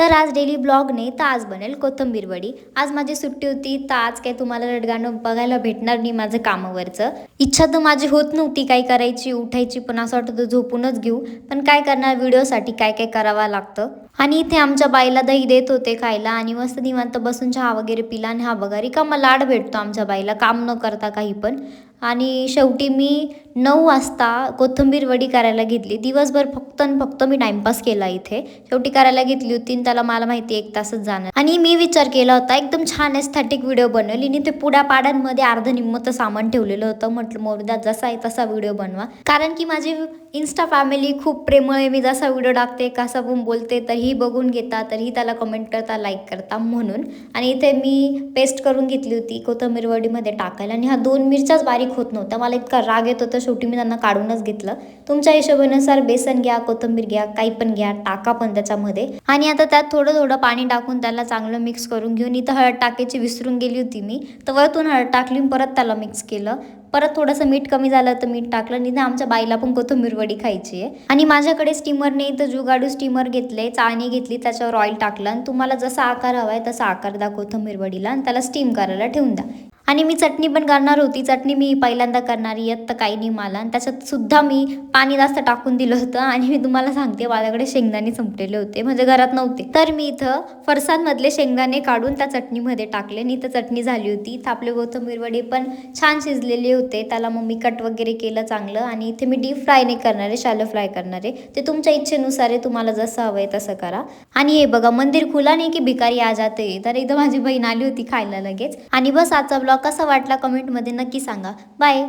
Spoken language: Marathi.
तर आज डेली ब्लॉगने तर आज बनेल कोथिंबीर वडी। आज माझी सुट्टी होती तर आज काही तुम्हाला रडगाणं बघायला भेटणार नाही माझं कामावरचं। इच्छा तर माझी होत नव्हती काही करायची उठायची, पण असं वाटतं झोपूनच घेऊ, पण काय करणार, व्हिडिओसाठी काय काय करावं लागतं। आणि इथे आमच्या बाईला दही देत होते खायला आणि मस्त निवांत बसून चहा वगैरे पिला। आणि हा बघा रिकामा लाड भेटतो आमच्या बाईला, काम न करता काही पण। आणि शेवटी मी 9 वाजता कोथिंबीर वडी करायला घेतली। दिवसभर फक्त आणि फक्त मी टाइमपास केला इथे। शेवटी करायला घेतली होती आणि त्याला मला माहिती 1 तासच जाणार। आणि मी विचार केला होता एकदम छान एस्थेटिक व्हिडिओ बनवली आणि ते पुड्या पाड्यांमध्ये अर्ध निम्मत सामान ठेवलेलं होतं। म्हटलं मोरदा जसा आहे तसा व्हिडिओ बनवा, कारण की माझी इंस्टा फॅमिली खूप प्रेमळ आहे। मी जसा व्हिडिओ टाकते कसा पण बोलते तरीही बघून घेता, तरीही त्याला कमेंट करता, लाईक करता म्हणून। आणि इथे मी पेस्ट करून घेतली होती कोथिंबीर वडीमध्ये टाकायला। आणि हा 2 मिरच्याच बारीक होत नव्हत्या, मला इतका राग येत होता, शेवटी मी त्यांना काढूनच घेतलं। तुमच्या हिशोबानुसार बेसन घ्या, कोथिंबीर घ्या, काही पण घ्या, टाका पण त्याच्यामध्ये। आणि आता त्यात थोडं थोडं पाणी टाकून त्याला चांगलं मिक्स करून घेऊन, इथं हळद टाकायची विसरून गेली होती मी, तर वरतून हळद टाकली, परत त्याला मिक्स केलं। परत थोडंसं मीठ कमी झालं तर मीठ टाकलं। नाही आमच्या बाईला पण कोथिंबीर वडी खायची आहे। आणि माझ्याकडे स्टीमरने इथं जुगाडू स्टीमर घेतले, चाळणी घेतली, त्याच्यावर ऑइल टाकलं आणि तुम्हाला जसा आकार हवा आहे तसा आकार द्या कोथिंबीर वडीला आणि त्याला स्टीम करायला ठेवून द्या। आणि मी चटणी पण करणार होती, चटणी मी पहिल्यांदा करणारी येत तर काही नाही मला, आणि त्याच्यात सुद्धा मी पाणी जास्त टाकून दिलं होतं। आणि मी तुम्हाला सांगते माझ्याकडे शेंगदाणे संपलेले होते, म्हणजे घरात नव्हते, तर मी इथं फरसाणमधले शेंगदाणे काढून त्या चटणीमध्ये टाकले आणि इथं चटणी झाली होती। इथं आपले कोथिंबीर वडी पण छान शिजलेले होते, त्याला मग मी कट वगैरे केलं चांगलं। आणि इथे मी डीप फ्राय नाही करणार आहे, शॅलो फ्राय करणार आहे, ते तुमच्या इच्छेनुसार आहे, तुम्हाला जसं हवं आहे तसं करा। आणि हे बघा मंदिर खुला नाही की भिकारी आ जाते, तर इथं माझी बहीण आली होती खायला लगेच। आणि बस आजचा ब्लॉग कसा वाटला कमेंटमध्ये नक्की सांगा। बाय।